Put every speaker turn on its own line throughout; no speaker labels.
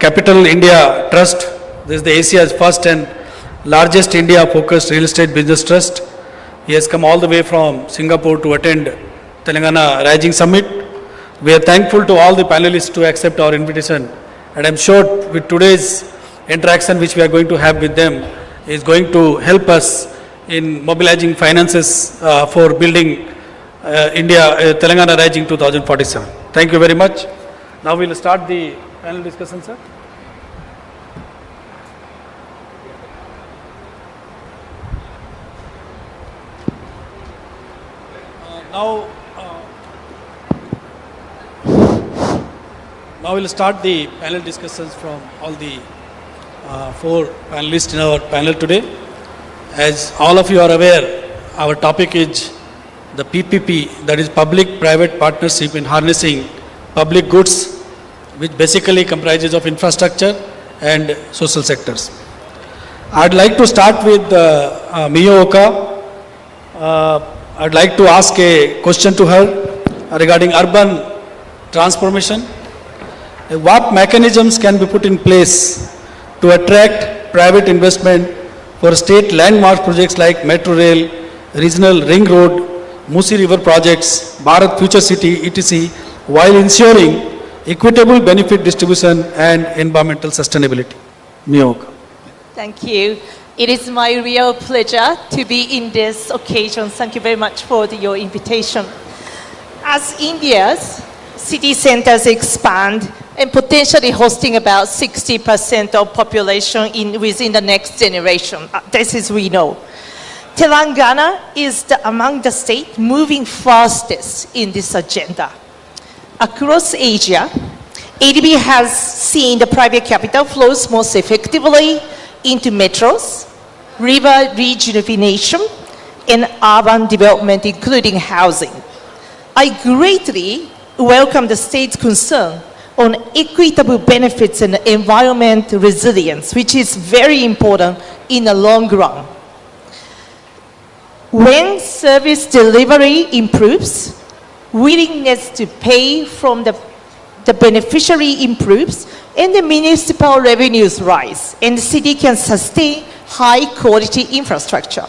Capital India Trust. This is the Asia's first and largest India-focused real estate business trust. He has come all the way from Singapore to attend Telangana Rising Summit. We are thankful to all the panelists to accept our invitation, and I'm sure with today's interaction which we are going to have with them is going to help us in mobilizing finances for building Telangana Rising 2047. Thank you very much. Now we will start the panel discussion, sir. Now we'll start the panel discussions from all the four panelists in our panel today. As all of you are aware, our topic is the PPP, that is Public-Private Partnership in Harnessing Public Goods, which basically comprises of infrastructure and social sectors. I'd like to start with Miyo I'd like to ask a question to her regarding urban transformation. What mechanisms can be put in place to attract private investment for state landmark projects like Metro Rail, Regional Ring Road, Musi River projects, Bharat Future City, etc., while ensuring equitable benefit distribution and environmental sustainability? Miyoka.
Thank you. It is my real pleasure to be in this occasion. Thank you very much for your invitation. As India's city centers expand and potentially hosting about 60% of population within the next generation, this is we know. Telangana is among the states moving fastest in this agenda. Across Asia, ADB has seen the private capital flows most effectively into metros, river rejuvenation, and urban development, including housing. I greatly welcome the state's concern on equitable benefits and environment resilience, which is very important in the long run. When service delivery improves, willingness to pay from the beneficiary improves, and the municipal revenues rise, and the city can sustain high quality infrastructure.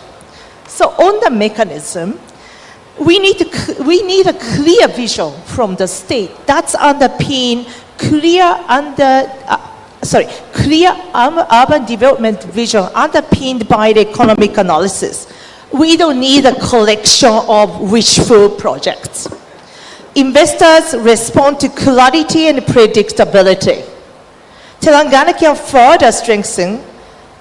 So on the mechanism, we need a clear vision from the state that's underpin clear urban development vision underpinned by the economic analysis. We don't need a collection of wishful projects. Investors respond to clarity and predictability. Telangana can further strengthen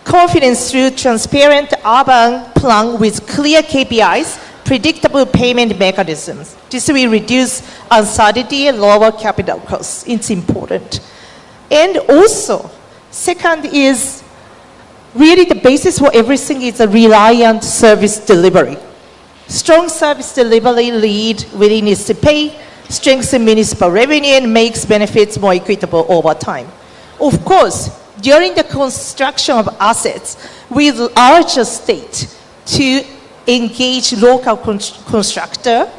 confidence through transparent urban plan with clear KPIs, predictable payment mechanisms. This will reduce uncertainty and lower capital costs. It's important. And also, second is really the basis for everything is a reliant service delivery. Strong service delivery lead willingness to pay, strengthen municipal revenue, and makes benefits more equitable over time. Of course, during the construction of assets, we urge the state to engage local constructor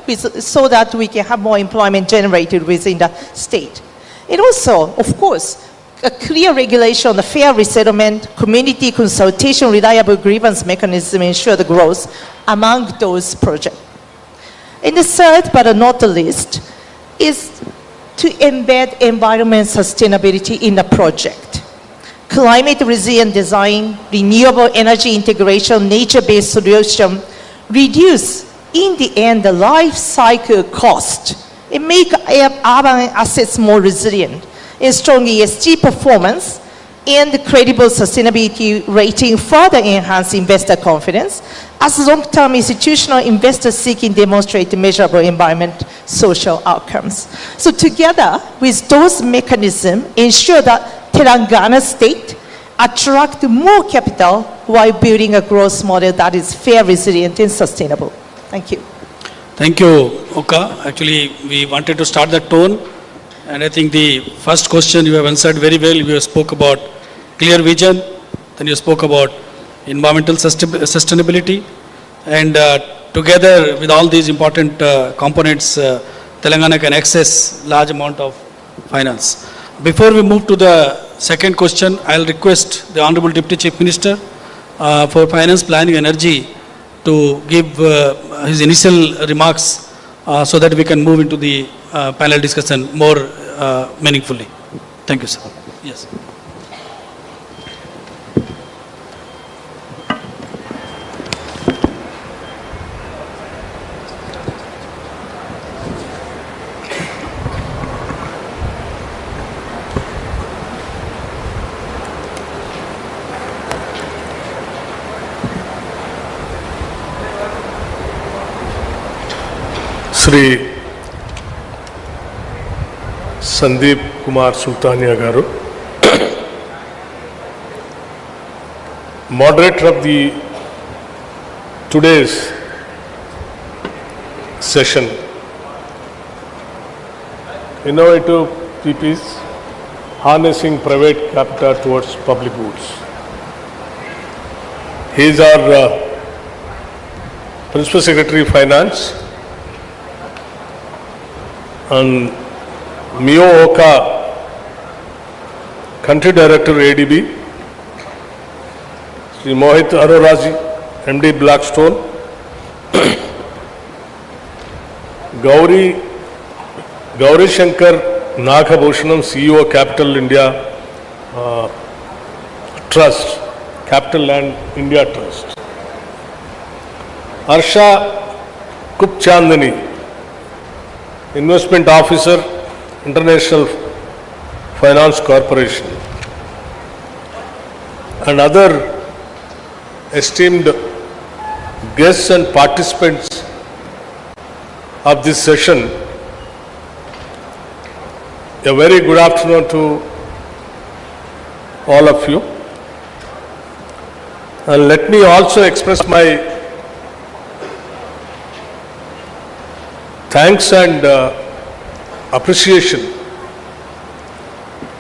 so that we can have more employment generated within the state. And also, of course, a clear regulation on the fair resettlement, community consultation, reliable grievance mechanism ensure the growth among those projects. And the third, but not the least, is to embed environment sustainability in the project. Climate resilient design, renewable energy integration, nature-based solution, reduce, in the end, the life cycle cost and make urban assets more resilient. And strong ESG performance and credible sustainability rating further enhance investor confidence as long-term institutional investors seeking demonstrate measurable environment social outcomes. So together with those mechanisms, ensure that Telangana state attract more capital while building a growth model that is fair, resilient, and sustainable. Thank you.
Thank you, Oka. Actually, we wanted to start the tone. And I think the first question you have answered very well. You spoke about clear vision, then you spoke about environmental sustainability, and together with all these important components, Telangana can access large amount of finance. Before we move to the Second question, I'll request the Honorable Deputy Chief Minister for Finance, Planning, Energy to give his initial remarks so that we can move into the panel discussion more meaningfully. Thank you, sir. Yes.
Shri Sandeep Kumar Sultania గారు, moderator of the today's session, innovative PPs harnessing private capital towards public goods. He is our Principal Secretary Finance, and Mio Oka, Country Director ADB, Sri Mohit Aroraji, MD Blackstone, Gauri Shankar Nagabhushanam, CEO Capital India Trust, Capital Land India Trust, Harsha Kupchandani, Investment Officer, International Finance Corporation, and other esteemed guests and participants of this session. A very good afternoon to all of you. And let me also express my thanks and appreciation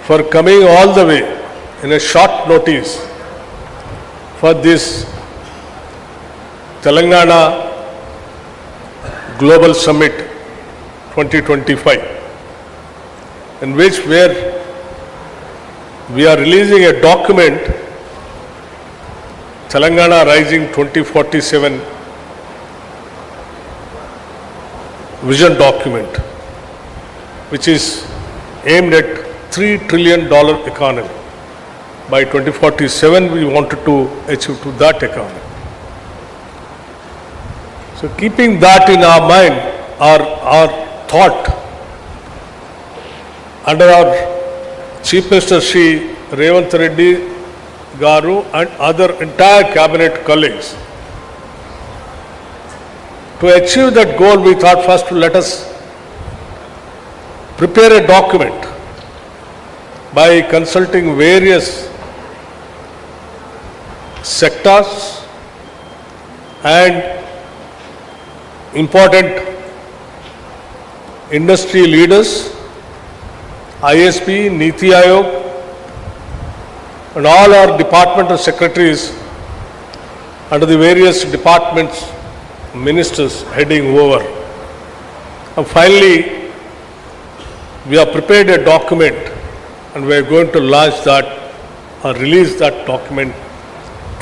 for coming all the way in a short notice for this Telangana Global Summit 2025, in which we are releasing a document, Telangana Rising 2047 vision document, which is aimed at $3 trillion economy. By 2047, we wanted to achieve to that economy. So keeping that in our mind, our thought, under our Chief Minister Shri Revanth Reddy Garu and other entire cabinet colleagues, to achieve that goal, we thought first let us prepare a document by consulting various sectors and important industry leaders, ISP, Niti Aayog, and all our departmental secretaries under the various departments, ministers heading over. And finally, we have prepared a document and we are going to launch that or release that document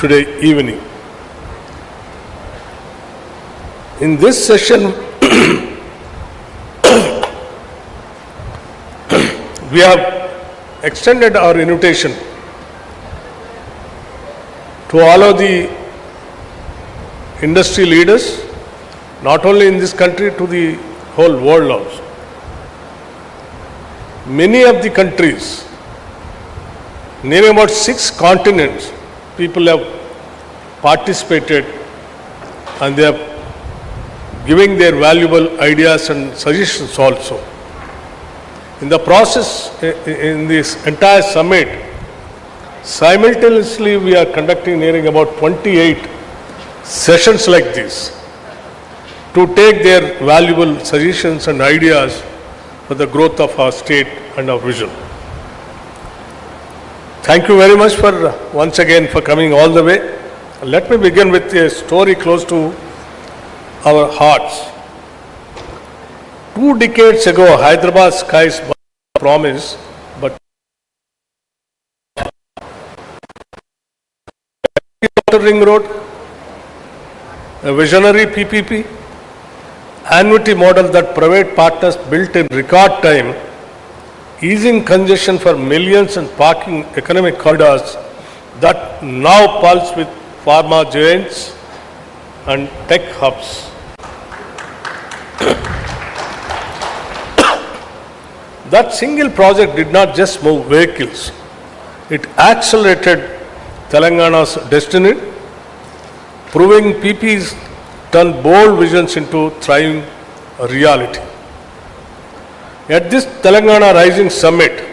today evening. In this session, we have extended our invitation to all of the industry leaders, not only in this country, to the whole world also. Many of the countries, nearly about 6 continents, people have participated and they are giving their valuable ideas and suggestions also. In the process, in this entire summit, simultaneously we are conducting nearing about 28 sessions like this to take their valuable suggestions and ideas for the growth of our state and our vision. Thank you very much for once again for coming all the way. Let me begin with a story close to our hearts. 2 decades ago, Hyderabad skies promised, but Outer Ring Road, a visionary PPP, annuity model that private partners built in record time, easing congestion for millions and parking economic corridors that now pulse with pharma giants and tech hubs. That single project did not just move vehicles, it accelerated Telangana's destiny, proving PPs turn bold visions into thriving reality. At this Telangana Rising Summit,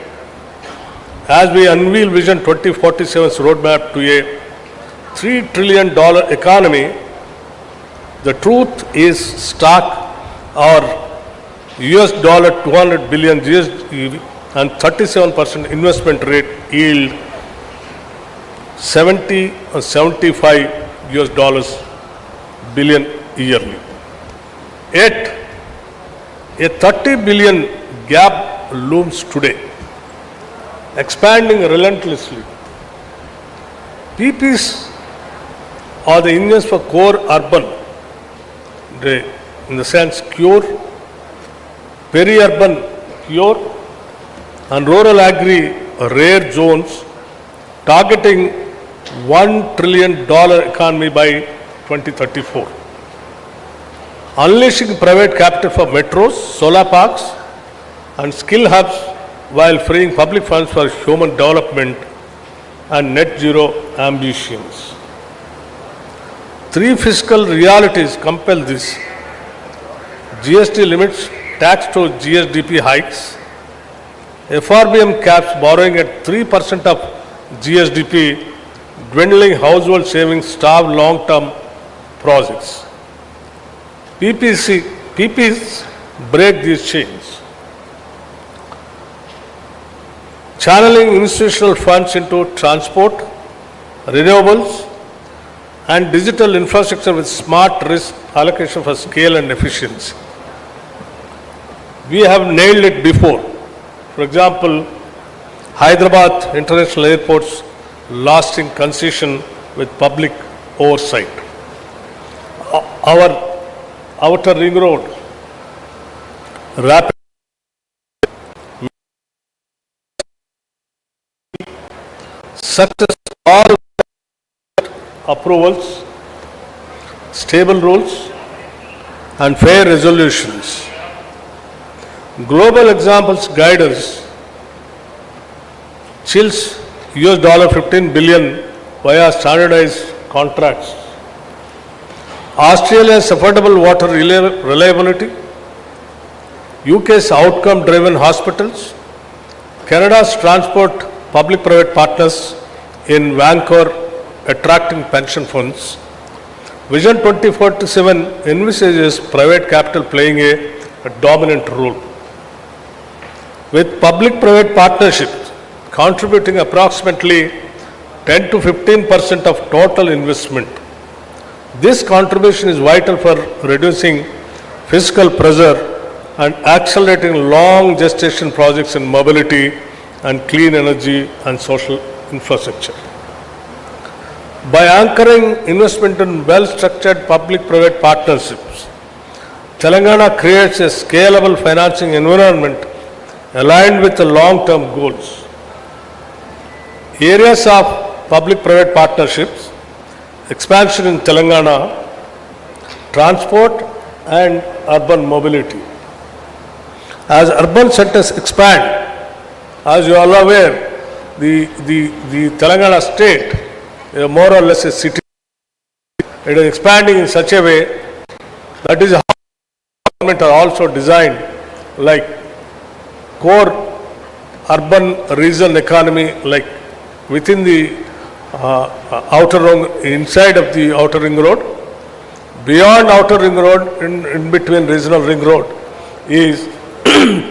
as we unveil Vision 2047's roadmap to a $3 trillion economy, the truth is stark. Our $200 billion GST and 37% investment rate yield 70 or 75 US billion yearly. Yet, a 30 billion gap looms today, expanding relentlessly. PPs are the engines for core urban, in the sense cure, peri-urban cure, and rural agri rare zones, targeting $1 trillion economy by 2034. Unleashing private capital for metros, solar parks, and skill hubs while freeing public funds for human development and net zero ambitions. Three fiscal realities compel this: GST limits, tax to GSDP hikes, FRBM caps borrowing at 3% of GSDP, dwindling household savings, starve long-term projects. PPs break these chains, channeling institutional funds into transport, renewables, and digital infrastructure with smart risk allocation for scale and efficiency. We have nailed it before. For example, Hyderabad International Airport's lasting concession with public oversight. Our outer ring road, rapid success, all approvals, stable rules, and fair resolutions. Global examples guide us. Chills $15 billion via standardized contracts. Australia's affordable water reliability, UK's outcome-driven hospitals, Canada's transport public-private partners in Vancouver attracting pension funds. Vision 2047 envisages private capital playing a dominant role, with public-private partnerships contributing approximately 10 to 15% of total investment. This contribution is vital for reducing fiscal pressure and accelerating long gestation projects in mobility and clean energy and social infrastructure. By anchoring investment in well-structured public-private partnerships, Telangana creates a scalable financing environment aligned with the long-term goals. Areas of public-private partnerships: expansion in Telangana, transport and urban mobility. As urban centers expand, as you are all aware, the Telangana state is more or less a city. It is expanding in such a way that is how government are also designed, like core urban regional economy, like within the outer ring, inside of the outer ring road, beyond outer ring road, in between regional ring road is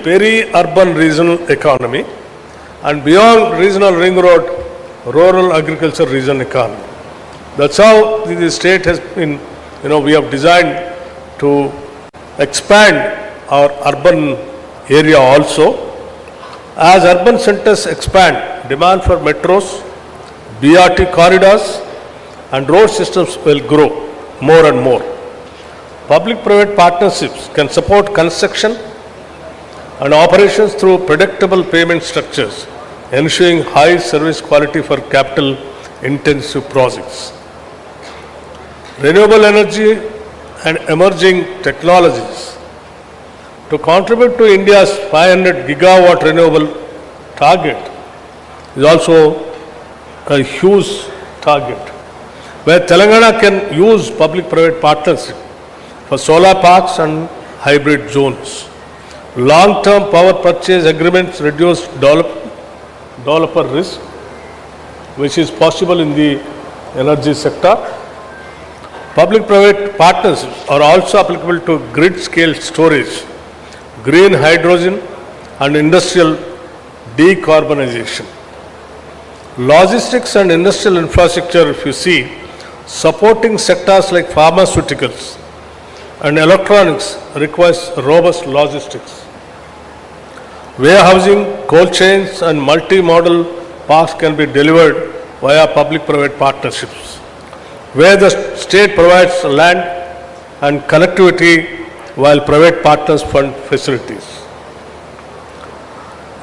peri-urban regional economy, and beyond regional ring road, rural agriculture regional economy. That's how the state has been, we have designed to expand our urban area also. As urban centers expand, demand for metros, BRT corridors and road systems will grow more and more. Public-private partnerships can support construction and operations through predictable payment structures, ensuring high service quality for capital-intensive projects. Renewable energy and emerging technologies. To contribute to India's 500 gigawatt renewable target is also a huge target, where Telangana can use public-private partnership for solar parks and hybrid zones. Long-term power purchase agreements reduce developer risk, which is possible in the energy sector. Public-private partnerships are also applicable to grid-scale storage, green hydrogen and industrial decarbonization. Logistics and industrial infrastructure, if you see, supporting sectors like pharmaceuticals and electronics requires robust logistics. Warehousing, cold chains and multi-modal parks can be delivered via public-private partnerships, where the state provides land and connectivity while private partners fund facilities.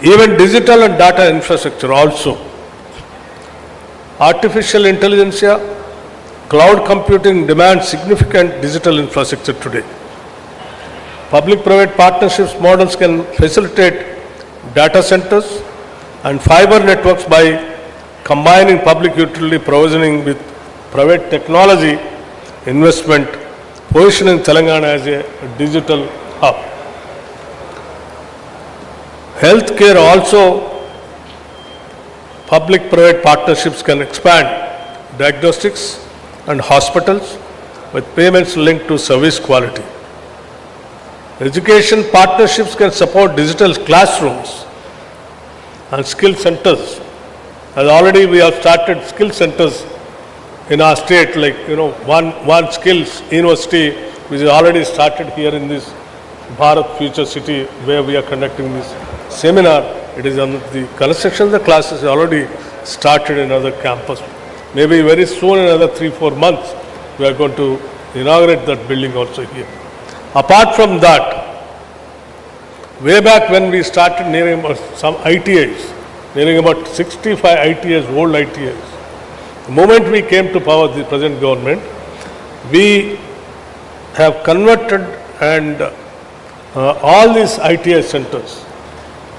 Even digital and data infrastructure also. Artificial intelligence, cloud computing demands significant digital infrastructure today. Public-private partnerships models can facilitate data centers and fiber networks by combining public utility provisioning with private technology investment, positioning Telangana as a digital hub. Healthcare also, public-private partnerships can expand diagnostics and hospitals with payments linked to service quality. Education partnerships can support digital classrooms and skill centers. As already we have started skill centers in our state, like one skills university which is already started here in this Bharat Future City, where we are conducting this seminar. It is on the construction of the classes is already started in another campus. Maybe very soon, in another 3-4 months, we are going to inaugurate that building also here. Apart from that, way back when we started nearing about some ITIs, nearing about 65 ITIs, old ITIs, the moment we came to power, the present government, we have converted and all these ITI centers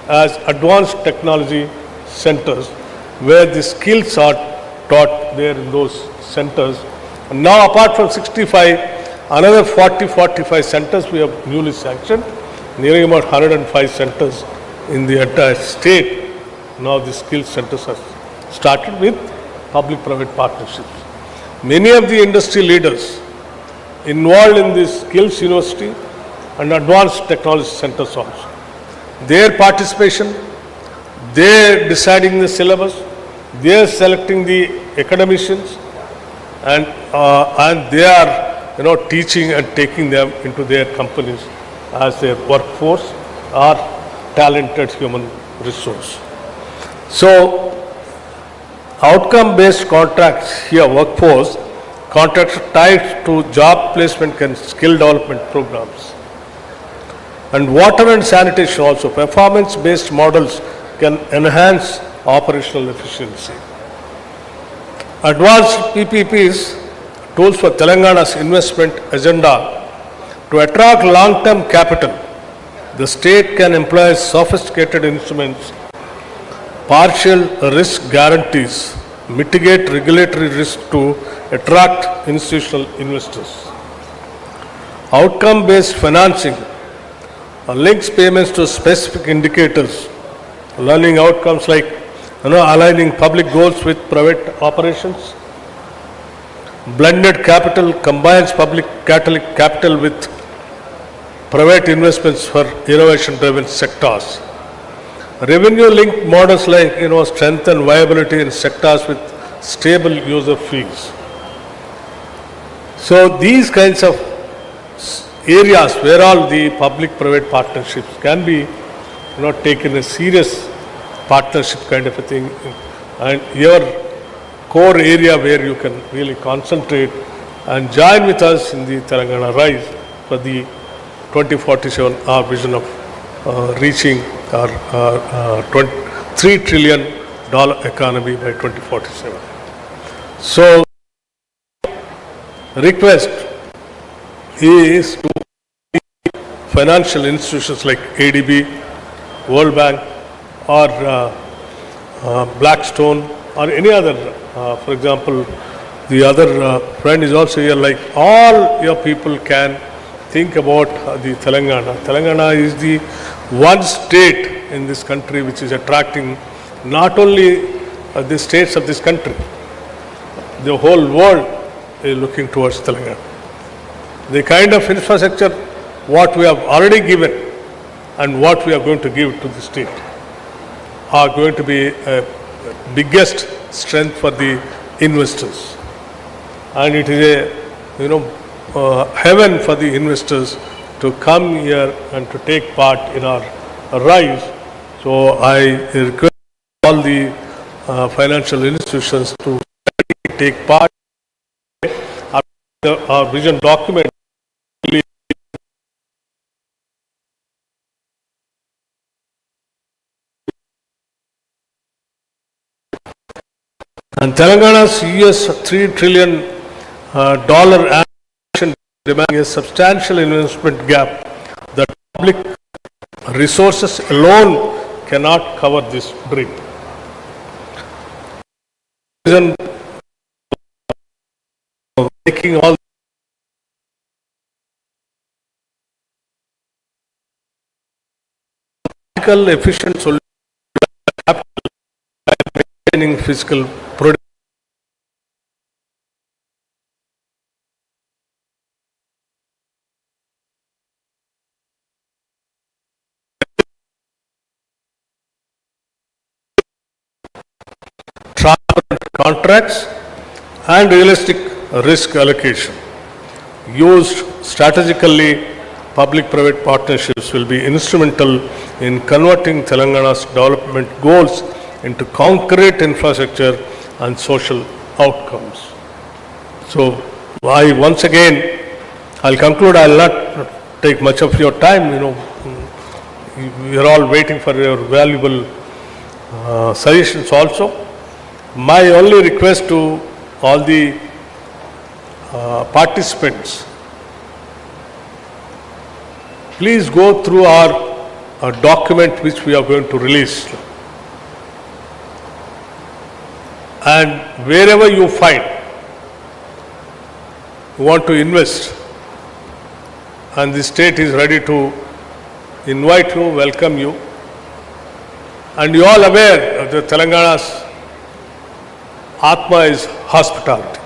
as advanced technology centers, where the skills are taught there in those centers. And now apart from 65, another 40-45 centers we have newly sanctioned, nearing about 105 centers in the entire state. Now the skills centers are started with public-private partnerships. Many of the industry leaders involved in this skills university and advanced technology centers also. Their participation, they deciding the syllabus, they are selecting the academicians, and they are teaching and taking them into their companies as their workforce or talented human resource. So outcome-based contracts here, workforce contracts tied to job placement and skill development programs. And water and sanitation also, performance-based models can enhance operational efficiency. Advanced PPPs, tools for Telangana's investment agenda. To attract long-term capital, the state can employ sophisticated instruments, partial risk guarantees, mitigate regulatory risk to attract institutional investors. Outcome-based financing links payments to specific indicators, learning outcomes like aligning public goals with private operations. Blended capital combines public capital with private investments for innovation-driven sectors. Revenue-linked models like strengthen viability in sectors with stable user fees. So these kinds of areas where all the public-private partnerships can be taken a serious partnership kind of a thing, and your core area where you can really concentrate and join with us in the Telangana Rise for the 2047 our vision of reaching our $3 trillion economy by 2047. So, request is to financial institutions like ADB, World Bank, or Blackstone, or any other, for example, the other friend is also here, like all your people can think about the Telangana. Telangana is the one state in this country which is attracting not only the states of this country, the whole world is looking towards Telangana. The kind of infrastructure what we have already given and what we are going to give to the state are going to be a biggest strength for the investors. And it is a heaven for the investors to come here and to take part in our rise. So I request all the financial institutions to take part. Our vision document and Telangana's $3 trillion ambition demanding a substantial investment gap that public resources alone cannot cover this dream. Reason of making all efficient solutions maintaining fiscal production. Transparent contracts and realistic risk allocation. Used strategically, public-private partnerships will be instrumental in converting Telangana's development goals into concrete infrastructure and social outcomes. So, once again, I'll conclude. I'll not take much of your time. We are all waiting for your valuable suggestions also. My only request to all the participants, please go through our document which we are going to release. And wherever you find you want to invest and the state is ready to invite you, welcome you, and you all aware that Telangana's Atma is hospitality.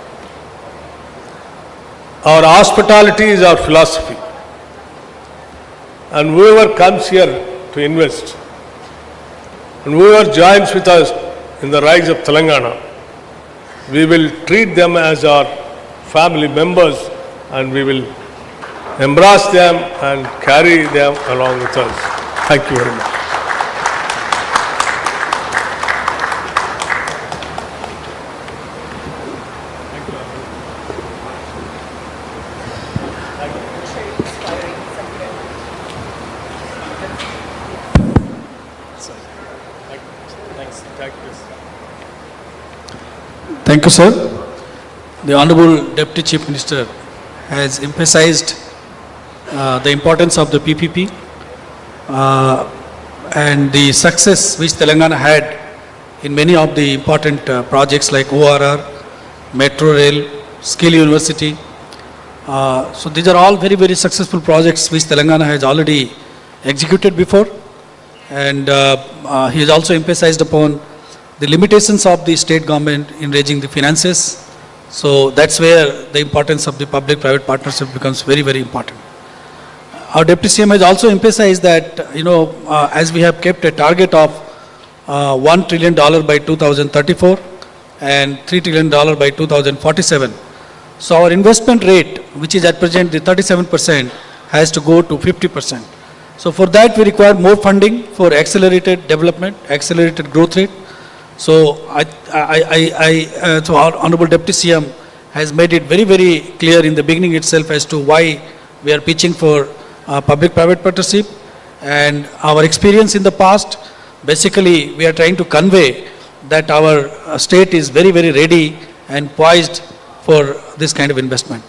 Our hospitality is our philosophy. And whoever comes here to invest and whoever joins with us in the rise of Telangana, we will treat them as our family members and we will embrace them and carry them along with us. Thank you very much.
Thank you, sir. The Honorable Deputy Chief Minister has emphasized the importance of the PPP and the success which Telangana had in many of the important projects like ORR, Metro Rail, Skill University. So these are all very, very successful projects which Telangana has already executed before. And he has also emphasized upon the limitations of the state government in raising the finances. So that's where the importance of the public-private partnership becomes very, very important. Our Deputy CM has also emphasized that, as we have kept a target of $1 trillion by 2034 and $3 trillion by 2047. So our investment rate, which is at present the 37%, has to go to 50%. So for that we require more funding for accelerated development, accelerated growth rate. So so our Honorable Deputy CM has made it very, very clear in the beginning itself as to why we are pitching for public-private partnership, and our experience in the past. Basically, we are trying to convey that our state is very, very ready and poised for this kind of investment.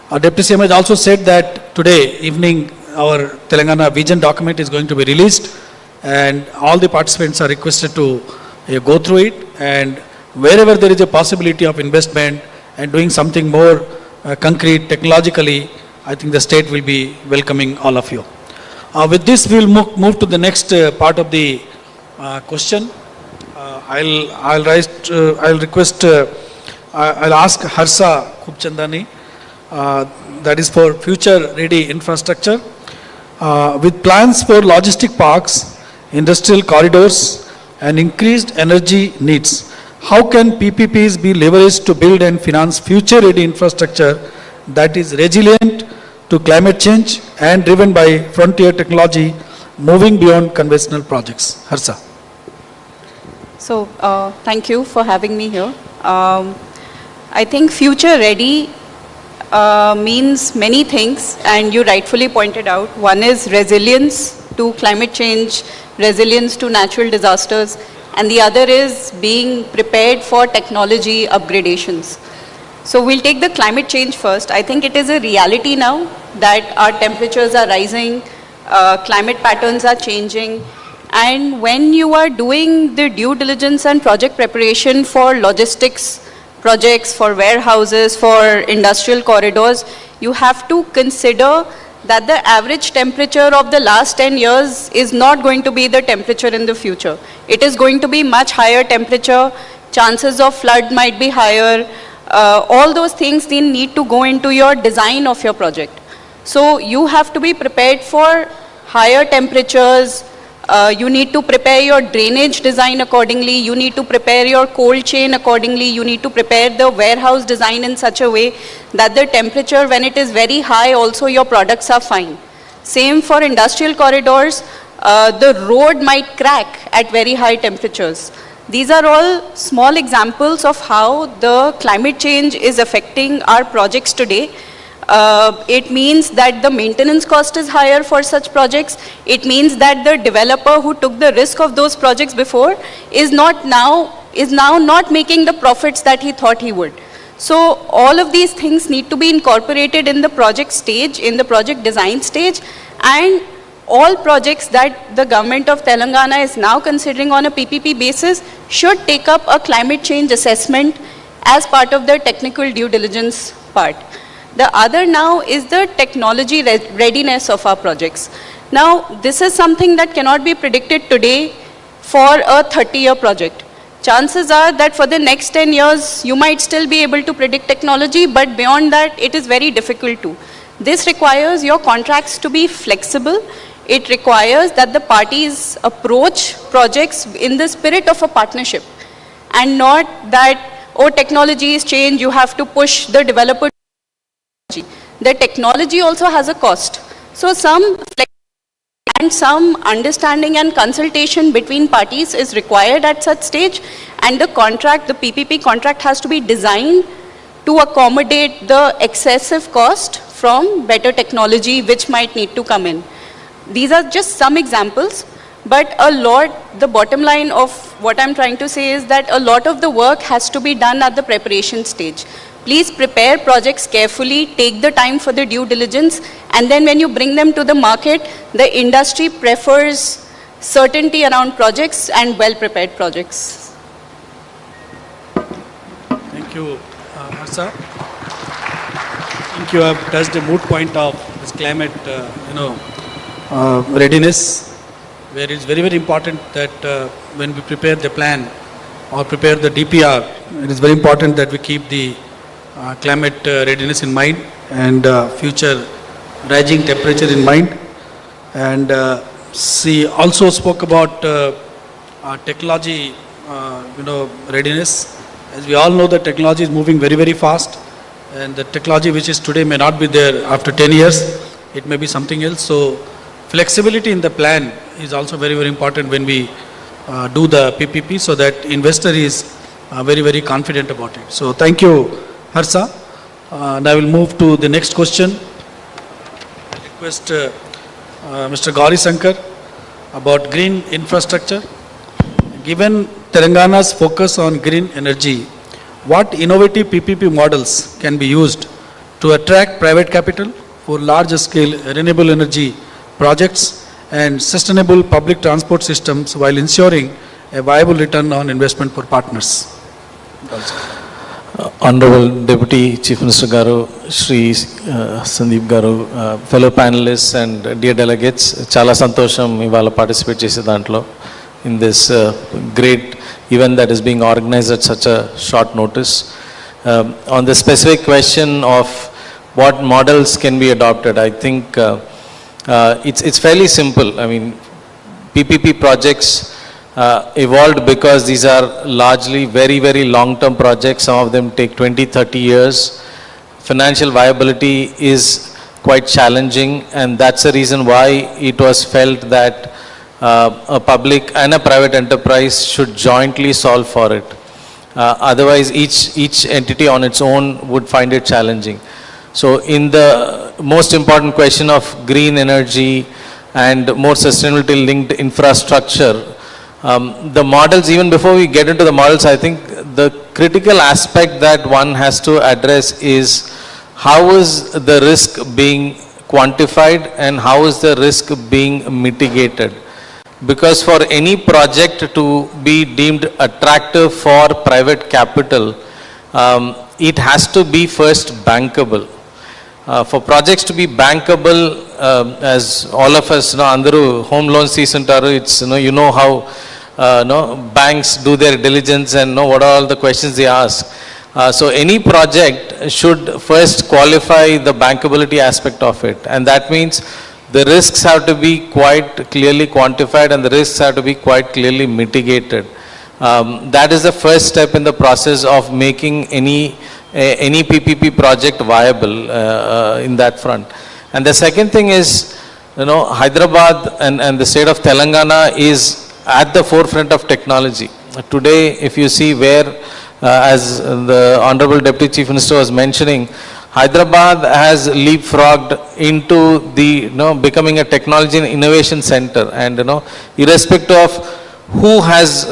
Our Deputy CM has also said that today evening our Telangana vision document is going to be released, and all the participants are requested to go through it, and wherever there is a possibility of investment and doing something more concrete technologically, I think the state will be welcoming all of you. With this, we will move to the next part of the question. I'll ask Harsha Khubchandani, that is for future ready infrastructure. With plans for logistic parks, industrial corridors and increased energy needs, how can PPPs be leveraged to build and finance future ready infrastructure that is resilient to climate change and driven by frontier technology moving beyond conventional projects? Harsha.
So, thank you for having me here. I think future ready means many things, and you rightfully pointed out. One is resilience to climate change, resilience to natural disasters, and the other is being prepared for technology upgradations. So we'll take the climate change first. I think it is a reality now that our temperatures are rising, climate patterns are changing, and when you are doing the due diligence and project preparation for logistics projects, for warehouses, for industrial corridors, you have to consider that the average temperature of the last 10 years is not going to be the temperature in the future. It is going to be much higher temperature, chances of flood might be higher, all those things need to go into your design of your project. So you have to be prepared for higher temperatures, you need to prepare your drainage design accordingly, you need to prepare your cold chain accordingly, you need to prepare the warehouse design in such a way that the temperature when it is very high also your products are fine. Same for industrial corridors, the road might crack at very high temperatures. These are all small examples of how the climate change is affecting our projects today. It means that the maintenance cost is higher for such projects. It means that the developer who took the risk of those projects before is now not making the profits that he thought he would. So all of these things need to be incorporated in the project stage, in the project design stage, and all projects that the government of Telangana is now considering on a PPP basis should take up a climate change assessment as part of the technical due diligence part. The other now is the technology readiness of our projects. Now, this is something that cannot be predicted today for a 30-year project. Chances are that for the next 10 years, you might still be able to predict technology, but beyond that, it is very difficult to. This requires your contracts to be flexible. It requires that the parties approach projects in the spirit of a partnership and not that, oh, technology is changed, you have to push the developer. The technology also has a cost. So some and some understanding and consultation between parties is required at such stage, and the contract, the PPP contract has to be designed to accommodate the excessive cost from better technology which might need to come in. These are just some examples, but the bottom line of what I'm trying to say is that a lot of the work has to be done at the preparation stage. Please prepare projects carefully, take the time for the due diligence, and then when you bring them to the market, the industry prefers certainty around projects and well-prepared projects.
Thank you, Harsha. I think you have touched a moot point of this climate, readiness, where it's very, very important that when we prepare the plan or prepare the DPR, it is very important that we keep the climate readiness in mind and future rising temperature in mind. And she also spoke about technology, readiness. As we all know, the technology is moving very, very fast, and the technology which is today may not be there after 10 years. It may be something else. So flexibility in the plan is also very, very important when we do the PPP so that investor is very, very confident about it. So thank you, Harsha. And I will move to the next question. I request Mr. Gauri Shankar about green infrastructure. Given Telangana's focus on green energy, what innovative PPP models can be used to attract private capital for large-scale renewable energy projects and sustainable public transport systems while ensuring a viable return on investment for partners?
Honorable Deputy Chief Minister Garu, Shri Sandeep Garu, fellow panelists and dear delegates, chala santosham ivala participate chese dantlo in this great event that is being organized at such a short notice. On the specific question of what models can be adopted, I think it's fairly simple. I mean, PPP projects evolved because these are largely very, very long-term projects. Some of them take 20, 30 years. Financial viability is quite challenging, and that's the reason why it was felt that a public and a private enterprise should jointly solve for it. Otherwise, each entity on its own would find it challenging. So in the most important question of green energy and more sustainability linked infrastructure, the models, even before we get into the models, I think the critical aspect that one has to address is how is the risk being quantified and how is the risk being mitigated. Because for any project to be deemed attractive for private capital, it has to be first bankable. For projects to be bankable, as all of us know, andaru home loans teesuntaru, it's you know how banks do their diligence and know what are all the questions they ask. So any project should first qualify the bankability aspect of it, and that means the risks have to be quite clearly quantified and the risks have to be quite clearly mitigated. That is the first step in the process of making any PPP project viable in that front. And the second thing is, Hyderabad and the state of Telangana is at the forefront of technology. Today, if you see where, as the Honorable Deputy Chief Minister was mentioning, Hyderabad has leapfrogged into the, becoming a technology and innovation center, and, irrespective of who has,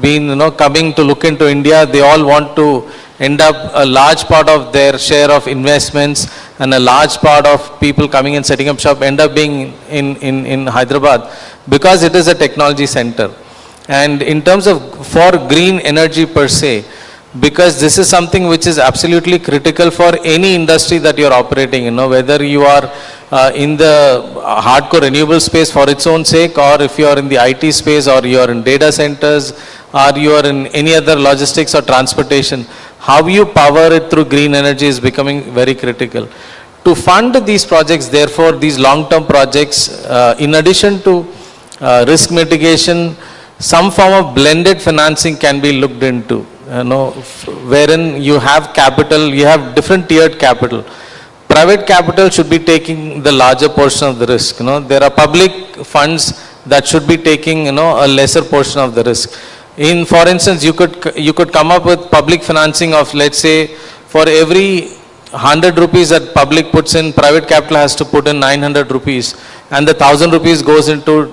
been, coming to look into India, they all want to end up a large part of their share of investments and a large part of people coming and setting up shop end up being in Hyderabad because it is a technology center. And in terms of for green energy per se, because this is something which is absolutely critical for any industry that you're operating in, whether you are in the hardcore renewable space for its own sake, or if you are in the IT space, or you are in data centers, or you are in any other logistics or transportation, how you power it through green energy is becoming very critical. To fund these projects, therefore, these long-term projects, in addition to risk mitigation, some form of blended financing can be looked into, wherein you have capital, you have different tiered capital. Private capital should be taking the larger portion of the risk. There are public funds that should be taking, a lesser portion of the risk. For instance, you could come up with public financing of, let's say, for every 100 rupees that public puts in, private capital has to put in 900 rupees, and the 1000 rupees goes into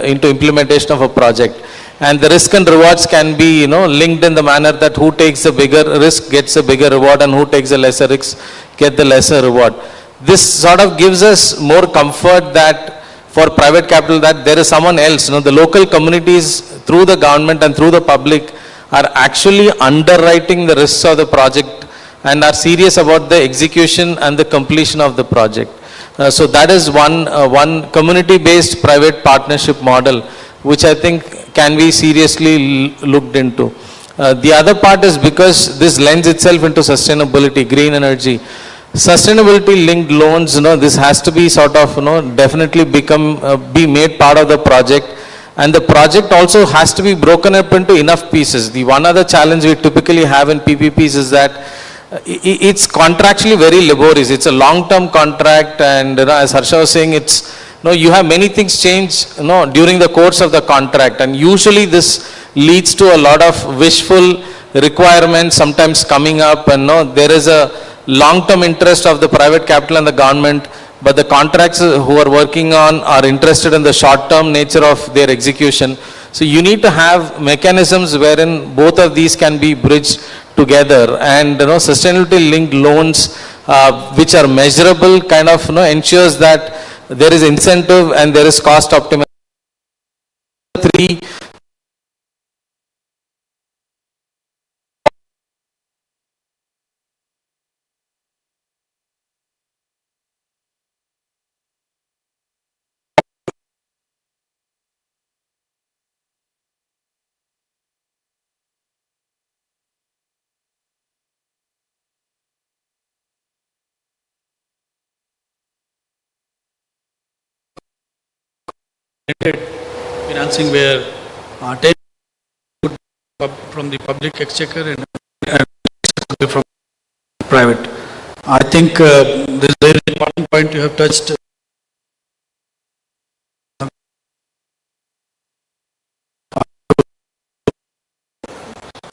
implementation of a project. And the risk and rewards can be, linked in the manner that who takes the bigger risk gets a bigger reward, and who takes the lesser risk get the lesser reward. This sort of gives us more comfort that for private capital that there is someone else, the local communities through the government and through the public are actually underwriting the risks of the project and are serious about the execution and the completion of the project. So that is one community-based private partnership model, which I think can be seriously looked into. The other part is because this lends itself into sustainability, green energy. Sustainability linked loans, this has to be sort of, definitely be made part of the project. And the project also has to be broken up into enough pieces. The one other challenge we typically have in PPPs is that it's contractually very laborious. It's a long-term contract, and as Harsha was saying, No, you have many things change, during the course of the contract, and usually this leads to a lot of wishful requirements sometimes coming up, and there is a long-term interest of the private capital and the government, but the contracts who are working on are interested in the short-term nature of their execution. So you need to have mechanisms wherein both of these can be bridged together, and sustainability linked loans which are measurable kind of ensures that there is incentive and there is cost optimization. Three,
financing where take from the public exchequer and from private. I think this is a very important point you have touched.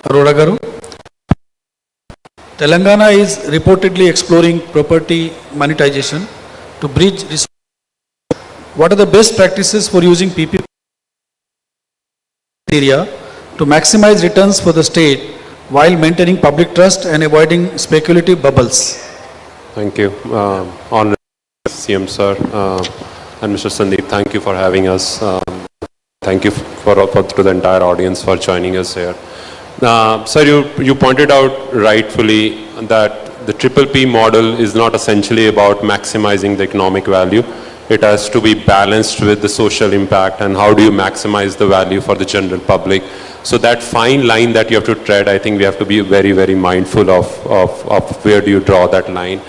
Arora garu. Telangana is reportedly exploring property monetization to bridge this. What are the best practices for using PPP area to maximize returns for the state while maintaining public trust and avoiding speculative bubbles?
Thank you. Honorable CM sir and Mr. Sandeep, thank you for having us. Thank you to the entire audience for joining us here. Sir, you pointed out rightfully that the PPP model is not essentially about maximizing the economic value. It has to be balanced with the social impact and how do you maximize the value for the general public. So that fine line that you have to tread, I think we have to be very, very mindful of where do you draw that line.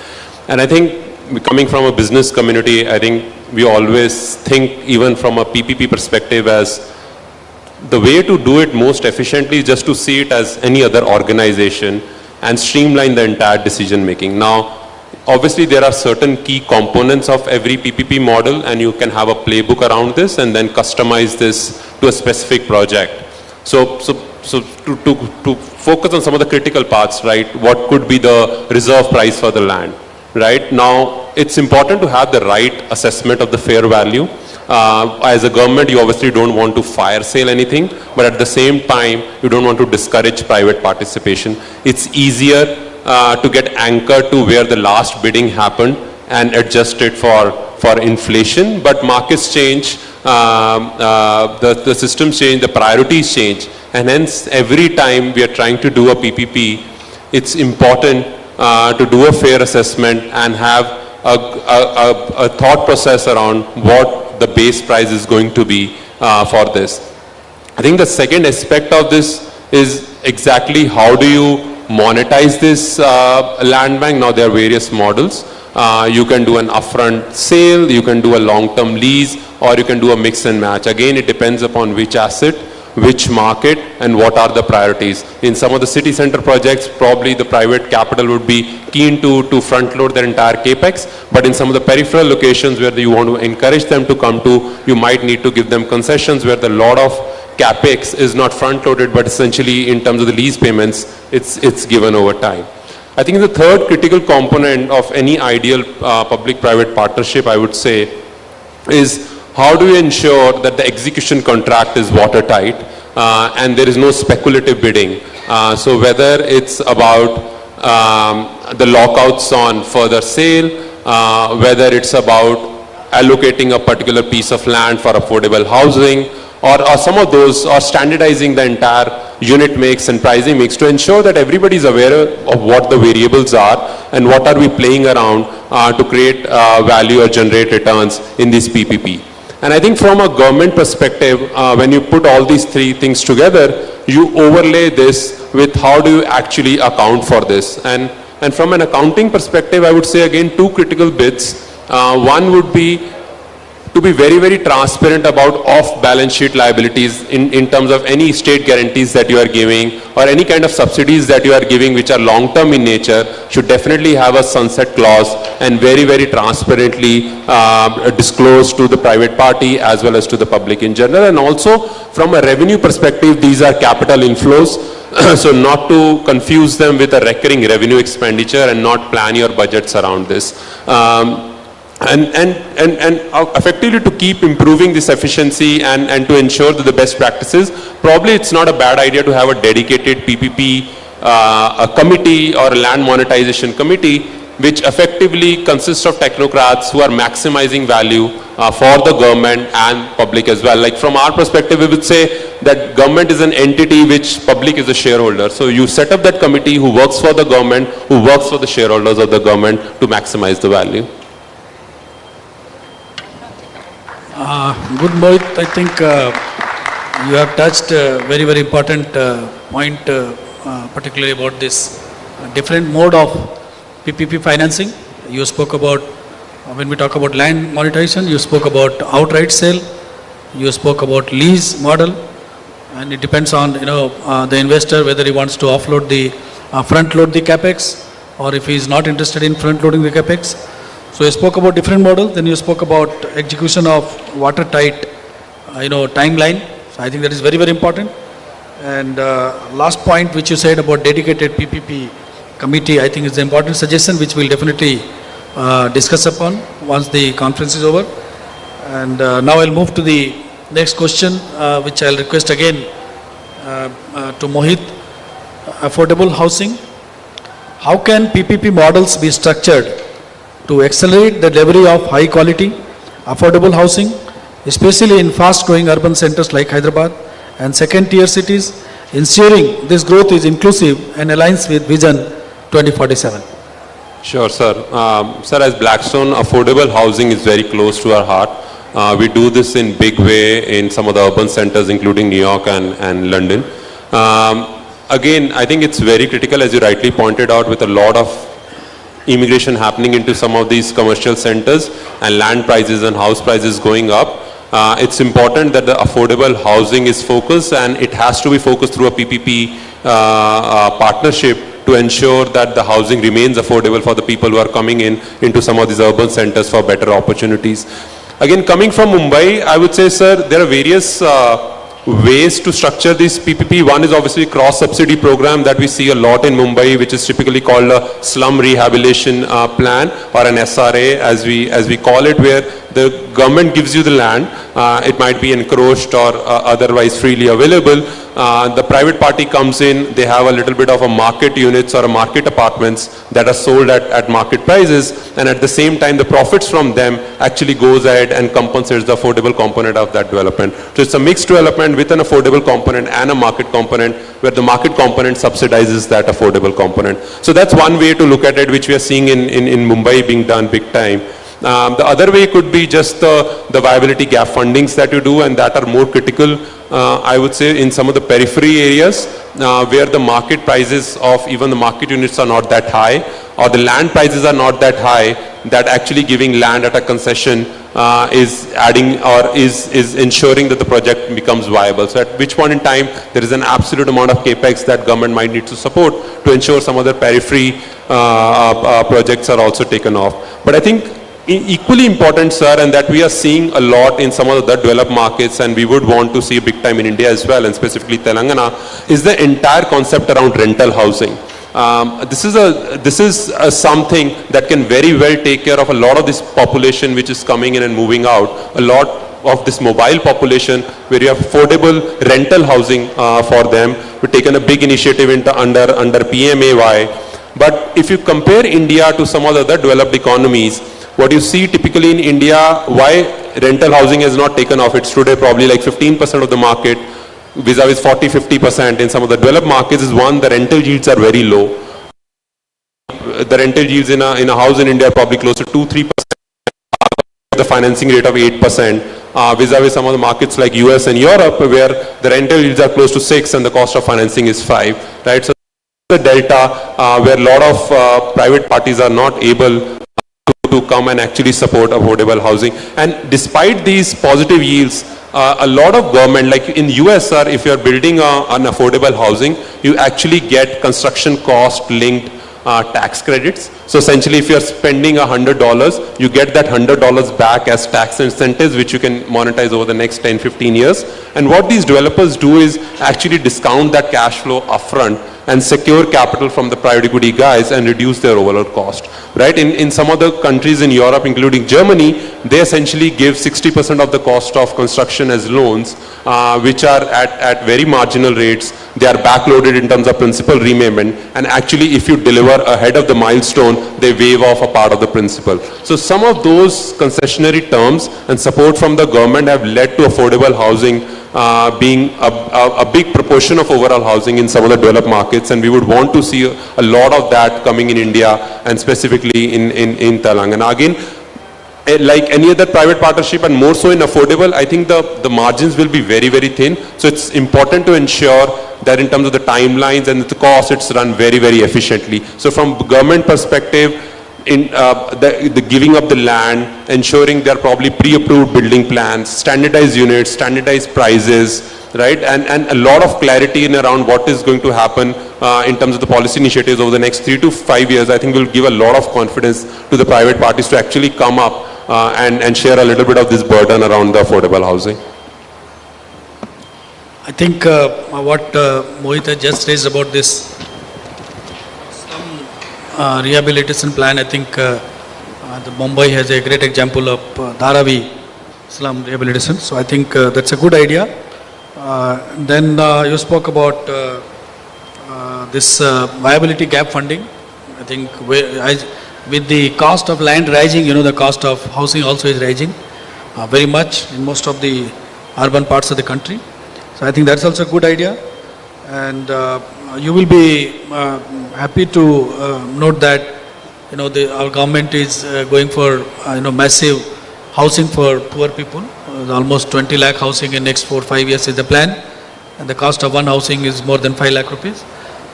And I think coming from a business community, I think we always think even from a PPP perspective as the way to do it most efficiently is just to see it as any other organization and streamline the entire decision making. Now, obviously, there are certain key components of every PPP model and you can have a playbook around this and then customize this to a specific project. So to focus on some of the critical parts, right? What could be the reserve price for the land, right? Now, it's important to have the right assessment of the fair value. As a government, you obviously don't want to fire sale anything, but at the same time, you don't want to discourage private participation. It's easier to get anchored to where the last bidding happened and adjust it for inflation, but markets change, the systems change, the priorities change, and hence every time we are trying to do a PPP, it's important to do a fair assessment and have a thought process around what the base price is going to be for this. I think the second aspect of this is exactly how do you monetize this land bank. Now there are various models. You can do an upfront sale, you can do a long-term lease, or you can do a mix and match. Again, it depends upon which asset, which market, and what are the priorities. In some of the city center projects, probably the private capital would be keen to front load their entire capex, but in some of the peripheral locations where you want to encourage them to come to, you might need to give them concessions where the lot of capex is not front loaded, but essentially in terms of the lease payments, it's given over time. I think the third critical component of any ideal public-private partnership, I would say, is how do you ensure that the execution contract is watertight and there is no speculative bidding. So whether it's about the lockouts on further sale, whether it's about allocating a particular piece of land for affordable housing, or some of those, or standardizing the entire unit mix and pricing mix to ensure that everybody is aware of what the variables are and what are we playing around to create value or generate returns in this PPP. And I think from a government perspective, when you put all these three things together, you overlay this with how do you actually account for this. And from an accounting perspective, I would say again two critical bits. One would be to be very, very transparent about off-balance sheet liabilities in terms of any state guarantees that you are giving or any kind of subsidies that you are giving which are long-term in nature should definitely have a sunset clause and very, very transparently disclose to the private party as well as to the public in general. And also from a revenue perspective, these are capital inflows. So not to confuse them with a recurring revenue expenditure and not plan your budgets around this. And effectively to keep improving this efficiency and to ensure that the best practices, probably it's not a bad idea to have a dedicated PPP a committee or a land monetization committee which effectively consists of technocrats who are maximizing value for the government and public as well. Like from our perspective, we would say that government is an entity which public is a shareholder. So you set up that committee who works for the government, who works for the shareholders of the government to maximize the value.
Good, Mohit. I think you have touched a very, very important point, particularly about this different mode of PPP financing. You spoke about, when we talk about land monetization, you spoke about outright sale, you spoke about lease model, and it depends on, the investor whether he wants to offload the, front load the capex, or if he is not interested in front loading the capex. So you spoke about different models, then you spoke about execution of watertight, timeline. So I think that is very, very important. And last point which you said about dedicated PPP committee, I think is an important suggestion which we'll definitely discuss upon once the conference is over. And now I'll move to the next question, which I'll request again to Mohit. Affordable housing. How can PPP models be structured to accelerate the delivery of high quality, affordable housing, especially in fast growing urban centers like Hyderabad and second tier cities, ensuring this growth is inclusive and aligns with Vision 2047?
Sure, sir. Sir, as Blackstone, affordable housing is very close to our heart. We do this in big way in some of the urban centers, including New York and London. Again, I think it's very critical, as you rightly pointed out, with a lot of immigration happening into some of these commercial centers and land prices and house prices going up. It's important that the affordable housing is focused, and it has to be focused through a PPP partnership to ensure that the housing remains affordable for the people who are coming into some of these urban centers for better opportunities. Again, coming from Mumbai, I would say, sir, there are various ways to structure this PPP. One is obviously cross-subsidy program that we see a lot in Mumbai, which is typically called a slum rehabilitation plan, or an SRA as we call it, where the government gives you the land. It might be encroached or otherwise freely available. The private party comes in, they have a little bit of a market units or a market apartments that are sold at market prices, and at the same time the profits from them actually goes ahead and compensates the affordable component of that development. So it's a mixed development with an affordable component and a market component, where the market component subsidizes that affordable component. So that's one way to look at it, which we are seeing in Mumbai being done big time. The other way could be just the viability gap fundings that you do, and that are more critical, I would say, in some of the periphery areas where the market prices of even the market units are not that high, or the land prices are not that high, that actually giving land at a concession is adding or is ensuring that the project becomes viable. So at which point in time there is an absolute amount of capex that government might need to support to ensure some other periphery projects are also taken off. But I think equally important, sir, and that we are seeing a lot in some of the developed markets, and we would want to see big time in India as well, and specifically Telangana, is the entire concept around rental housing. This is something that can very well take care of a lot of this population which is coming in and moving out. A lot of this mobile population where you have affordable rental housing for them. We've taken a big initiative under PMAY. But if you compare India to some of the other developed economies, what you see typically in India, why rental housing has not taken off, it's today probably like 15% of the market, vis-a-vis 40-50% in some of the developed markets, is one, the rental yields are very low. The rental yields in a house in India are probably close to 2-3%, the financing rate of 8%, vis-a-vis some of the markets like US and Europe, where the rental yields are close to 6 and the cost of financing is 5, right? So the delta where a lot of private parties are not able to to come and actually support affordable housing. And despite these positive yields, a lot of government, like in US, sir, if you are building an affordable housing, you actually get construction cost linked tax credits. So essentially, if you are spending $100, you get that $100 back as tax incentives, which you can monetize over the next 10, 15 years. And what these developers do is actually discount that cash flow upfront and secure capital from the private equity guys and reduce their overall cost, right? In some other countries in Europe, including Germany, they essentially give 60% of the cost of construction as loans, which are at very marginal rates. They are backloaded in terms of principal repayment, and actually if you deliver ahead of the milestone, they waive off a part of the principal. So some of those concessionary terms and support from the government have led to affordable housing being a big proportion of overall housing in some of the developed markets, and we would want to see a lot of that coming in India and specifically in Telangana. Again, like any other private partnership and more so in affordable, I think the margins will be very, very thin. So it's important to ensure that in terms of the timelines and the cost, it's run very, very efficiently. So from government perspective, in the giving up the land, ensuring there are probably pre-approved building plans, standardized units, standardized prices, right? And a lot of clarity in around what is going to happen in terms of the policy initiatives over the next 3 to 5 years, I think will give a lot of confidence to the private parties to actually come up and share a little bit of this burden around the affordable housing.
I think what Mohit has just raised about this rehabilitation plan, I think the Mumbai has a great example of Dharavi slum rehabilitation. So I think that's a good idea. Then you spoke about this viability gap funding. I think with the cost of land rising, the cost of housing also is rising very much in most of the urban parts of the country. So I think that's also a good idea. And you will be happy to note that our government is going for massive housing for poor people. Almost 20 lakh housing in next 4-5 years is the plan, and the cost of one housing is more than 5 lakh rupees.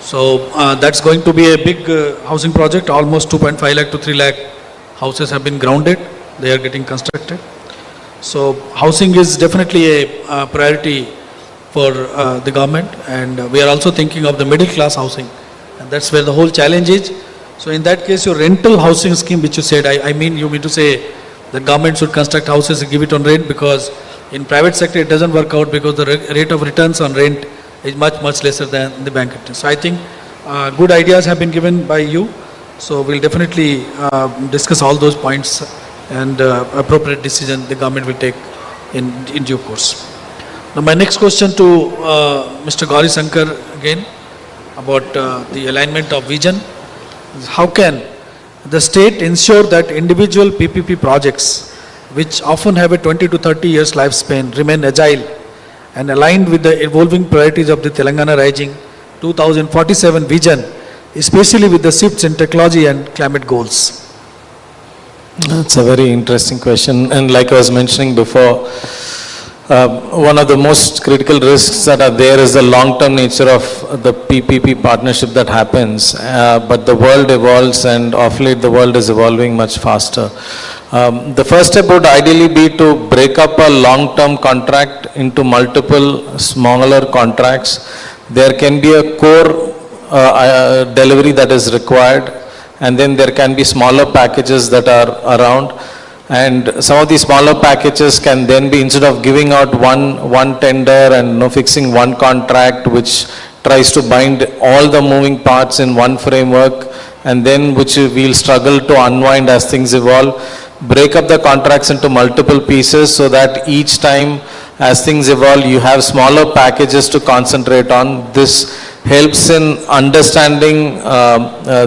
So that's going to be a big housing project. Almost 2.5 lakh to 3 lakh houses have been grounded. They are getting constructed. So housing is definitely a priority for the government, and we are also thinking of the middle class housing, and that's where the whole challenge is. So in that case, your rental housing scheme, which you said, I mean you mean to say that government should construct houses and give it on rent, because in private sector it doesn't work out because the rate of returns on rent is much lesser than the bank interest. So I think good ideas have been given by you. So we'll definitely discuss all those points, and appropriate decision the government will take in due course. Now my next question to Mr. Gauri Shankar again about the alignment of vision. How can the state ensure that individual PPP projects, which often have a 20 to 30 years lifespan, remain agile and aligned with the evolving priorities of the Telangana Rising 2047 vision, especially with the shifts in technology and climate goals?
That's a very interesting question, and like I was mentioning before, one of the most critical risks that are there is the long-term nature of the PPP partnership that happens, but the world evolves, and of late the world is evolving much faster. The first step would ideally be to break up a long-term contract into multiple smaller contracts. There can be a core delivery that is required, and then there can be smaller packages that are around. And some of these smaller packages can then be, instead of giving out one tender and fixing one contract which tries to bind all the moving parts in one framework, and then which we'll struggle to unwind as things evolve, break up the contracts into multiple pieces so that each time as things evolve you have smaller packages to concentrate on. This helps in understanding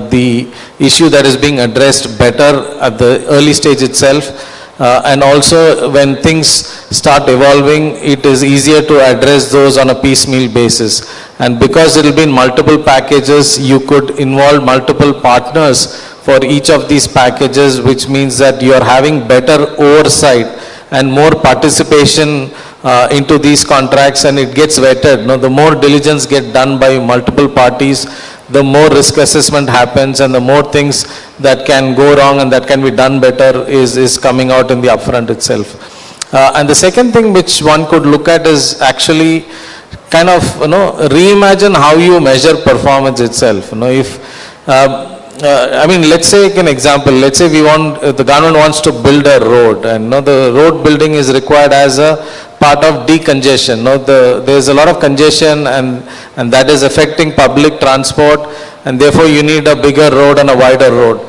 the issue that is being addressed better at the early stage itself. And also when things start evolving, it is easier to address those on a piecemeal basis. And because it will be in multiple packages, you could involve multiple partners for each of these packages, which means that you are having better oversight and more participation into these contracts, and it gets vetted. The more diligence get done by multiple parties, the more risk assessment happens and the more things that can go wrong and that can be done better is coming out in the upfront itself. And the second thing which one could look at is actually kind of, reimagine how you measure performance itself. If, I mean, let's take an example. Let's say the government wants to build a road, and the road building is required as a part of decongestion. There's a lot of congestion, and that is affecting public transport, and therefore you need a bigger road and a wider road.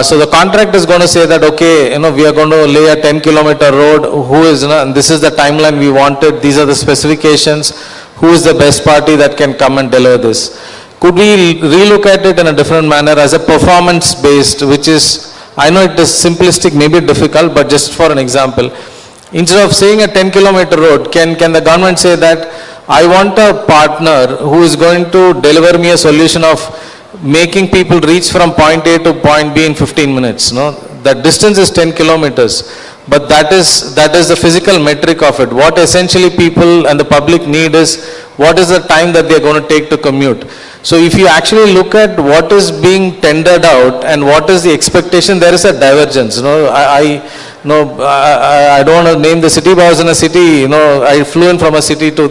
So the contract is going to say that, okay, we are going to lay a 10-kilometer road. And this is the timeline we wanted. These are the specifications. Who is the best party that can come and deliver this? Could we relook at it in a different manner as a performance-based, which is, I know it is simplistic, maybe difficult, but just for an example, instead of saying a 10-kilometer road, can the government say that I want a partner who is going to deliver me a solution of making people reach from point A to point B in 15 minutes? That distance is 10 kilometers, but that is the physical metric of it. What essentially people and the public need is, what is the time that they are going to take to commute? So if you actually look at what is being tendered out and what is the expectation, there is a divergence. I don't want to name the city, but I was in a city, I flew in from a city to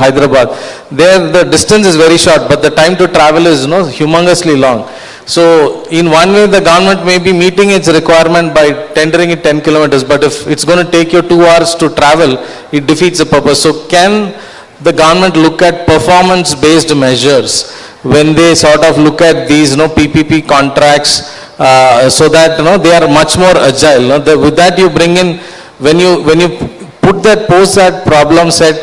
Hyderabad. There the distance is very short, but the time to travel is humongously long. So in one way the government may be meeting its requirement by tendering it 10 kilometers, but if it's going to take you 2 hours to travel, it defeats the purpose. So can the government look at performance-based measures when they sort of look at these PPP contracts, so that they are much more agile? With that you bring in, when you pose that problem set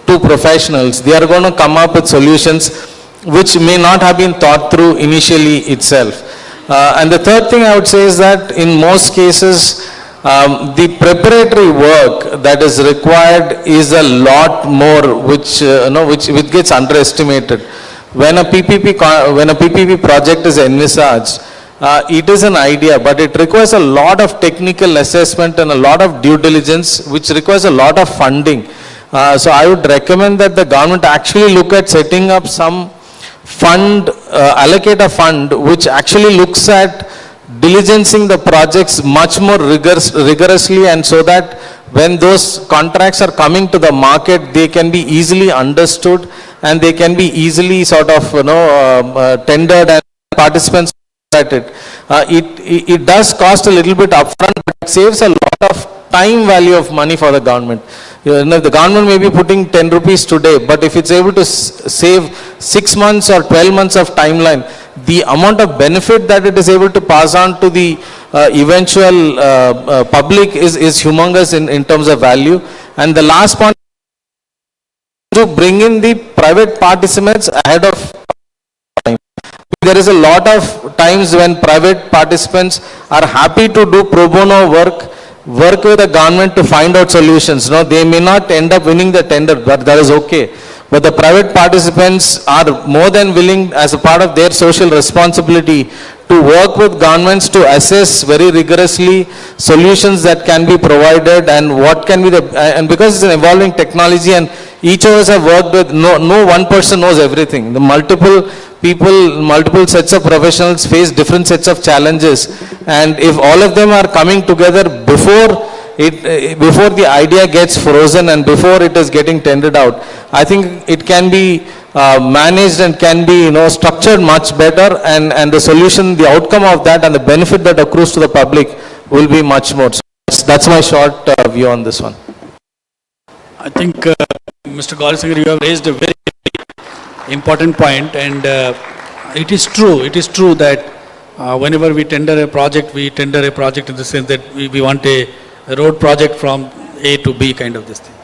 to professionals, they are going to come up with solutions which may not have been thought through initially itself. And the third thing I would say is that in most cases, the preparatory work that is required is a lot more, which gets underestimated. When a PPP project is envisaged, it is an idea, but it requires a lot of technical assessment and a lot of due diligence, which requires a lot of funding. So I would recommend that the government actually look at setting up some fund, allocate a fund which actually looks at diligencing the projects much more rigorously, and so that when those contracts are coming to the market, they can be easily understood and they can be easily sort of tendered and participants at it. It does cost a little bit upfront, but it saves a lot of time value of money for the government. The government may be putting 10 rupees today, but if it's able to save 6 months or 12 months of timeline, the amount of benefit that it is able to pass on to the eventual public is humongous in terms of value. And the last point, to bring in the private participants ahead of time. There is a lot of times when private participants are happy to do pro bono work with the government to find out solutions. They may not end up winning the tender, but that is okay. But the private participants are more than willing, as a part of their social responsibility, to work with governments to assess very rigorously solutions that can be provided and what can be and because it's an evolving technology and each of us have worked with, no one person knows everything. The multiple people, multiple sets of professionals face different sets of challenges, and if all of them are coming together before the idea gets frozen and before it is getting tendered out, I think it can be managed and can be structured much better, and the solution, the outcome of that and the benefit that accrues to the public will be much more. So that's my short view on this one.
I think Mr. Gaurisagar, you have raised a very important point, and it is true that whenever we tender a project in the sense that we want a road project from A to B kind of this thing.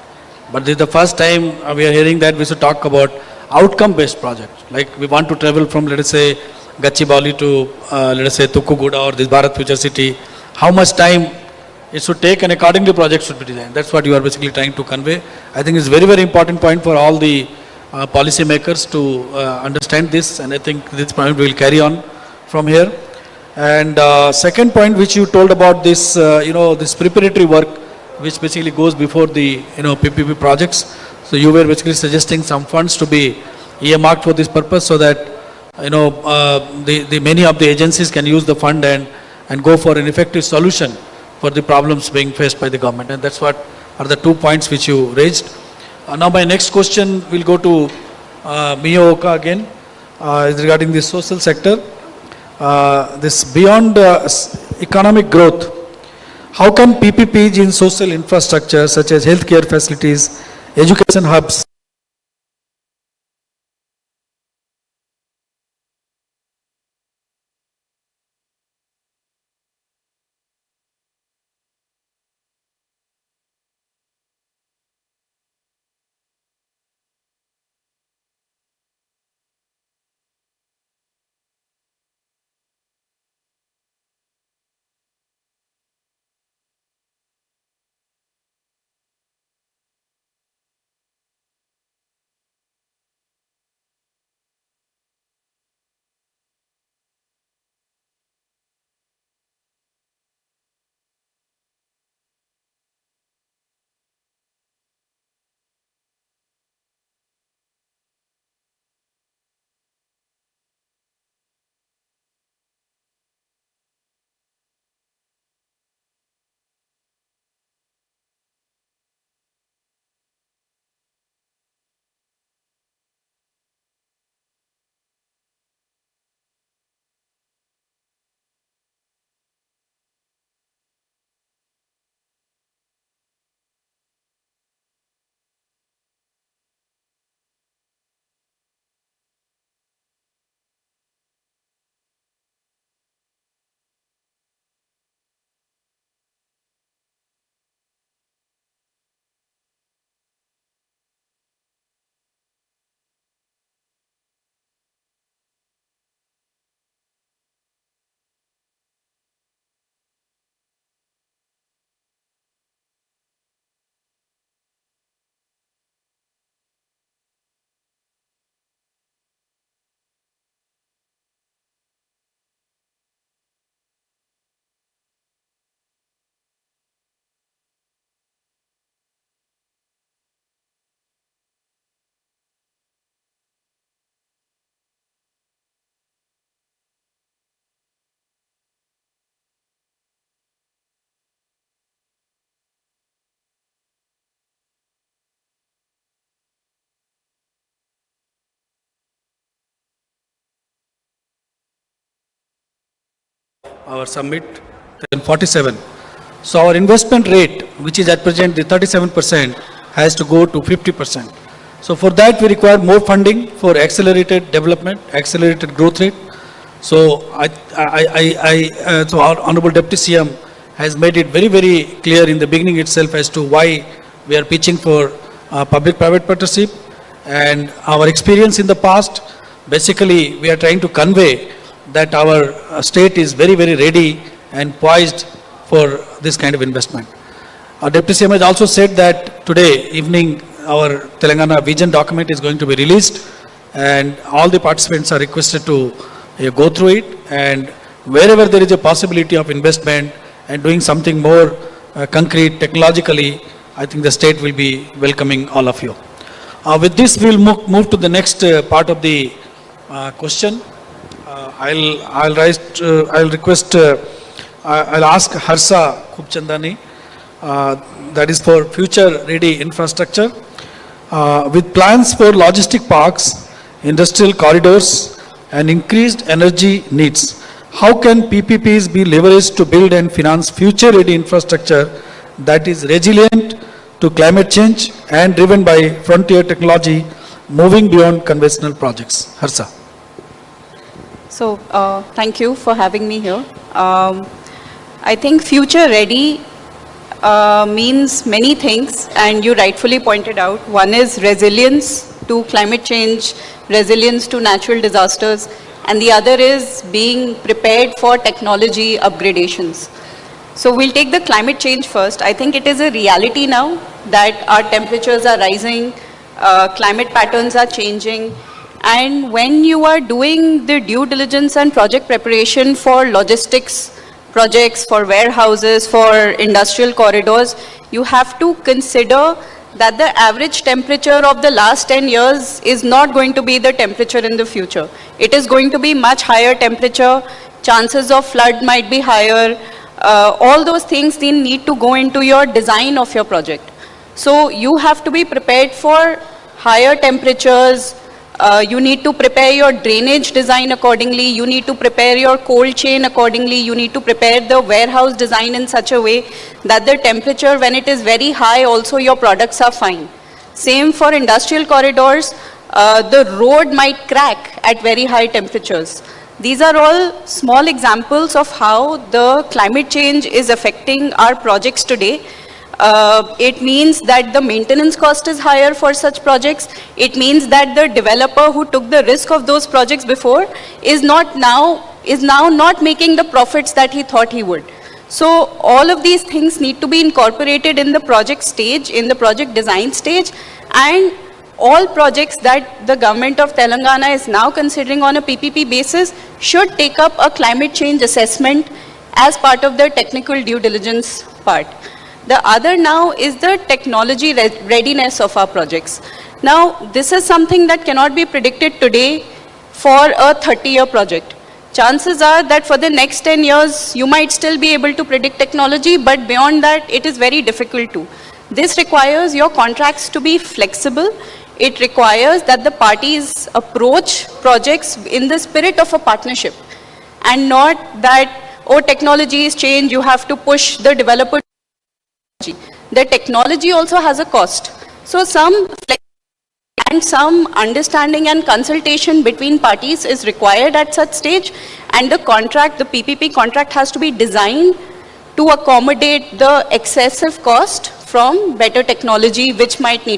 But this is the first time we are hearing that we should talk about outcome-based projects. Like we want to travel from, let us say, Gachibowli to, let us say, Tukkuguda or this Bharat Future City. How much time it should take, and accordingly projects should be designed. That's what you are basically trying to convey. I think it's a very, very important point for all the policy makers to understand this, and I think this point will carry on from here. And second point which you told about this, this preparatory work which basically goes before the, PPP projects. So you were basically suggesting some funds to be earmarked for this purpose so that the many of the agencies can use the fund and go for an effective solution for the problems being faced by the government. And that's what are the 2 points which you raised. Now my next question will go to Mio Oka again, is regarding the social sector. This beyond economic growth, how can PPPs in social infrastructure such as healthcare facilities, education hubs, our summit, then 47. So our investment rate, which is at present the 37%, has to go to 50%. So for that we require more funding for accelerated development, accelerated growth rate. So so our Honorable Deputy CM has made it very, very clear in the beginning itself as to why we are pitching for public-private partnership. And our experience in the past, basically we are trying to convey that our state is very, very ready and poised for this kind of investment. Our Deputy CM has also said that today evening our Telangana vision document is going to be released, and all the participants are requested to go through it, and wherever there is a possibility of investment and doing something more concrete technologically, I think the state will be welcoming all of you. With this we will move to the next part of the question. I'll ask Harsha Khubchandani, that is for future ready infrastructure. With plans for logistic parks, industrial corridors and increased energy needs, how can PPPs be leveraged to build and finance future ready infrastructure that is resilient to climate change and driven by frontier technology moving beyond conventional projects? Harsha.
So, thank you for having me here. I think future ready means many things, and you rightfully pointed out. One is resilience to climate change, resilience to natural disasters, and the other is being prepared for technology upgradations. So we'll take the climate change first. I think it is a reality now that our temperatures are rising, climate patterns are changing, and when you are doing the due diligence and project preparation for logistics projects, for warehouses, for industrial corridors, you have to consider that the average temperature of the last 10 years is not going to be the temperature in the future. It is going to be much higher temperature, chances of flood might be higher, all those things they need to go into your design of your project. So you have to be prepared for higher temperatures, you need to prepare your drainage design accordingly, you need to prepare your cold chain accordingly, you need to prepare the warehouse design in such a way that the temperature when it is very high also your products are fine. Same for industrial corridors, the road might crack at very high temperatures. These are all small examples of how the climate change is affecting our projects today. It means that the maintenance cost is higher for such projects. It means that the developer who took the risk of those projects before is now not making the profits that he thought he would. So all of these things need to be incorporated in the project stage, in the project design stage, and all projects that the government of Telangana is now considering on a PPP basis should take up a climate change assessment as part of the technical due diligence part. The other now is the technology readiness of our projects. Now, this is something that cannot be predicted today for a 30-year project. Chances are that for the next 10 years, you might still be able to predict technology, but beyond that, it is very difficult to. This requires your contracts to be flexible. It requires that the parties approach projects in the spirit of a partnership and not that, oh, technology is changed, you have to push the developer. The technology also has a cost. So some and some understanding and consultation between parties is required at such stage, and the contract, the PPP contract has to be designed to accommodate the excessive cost from better technology which might need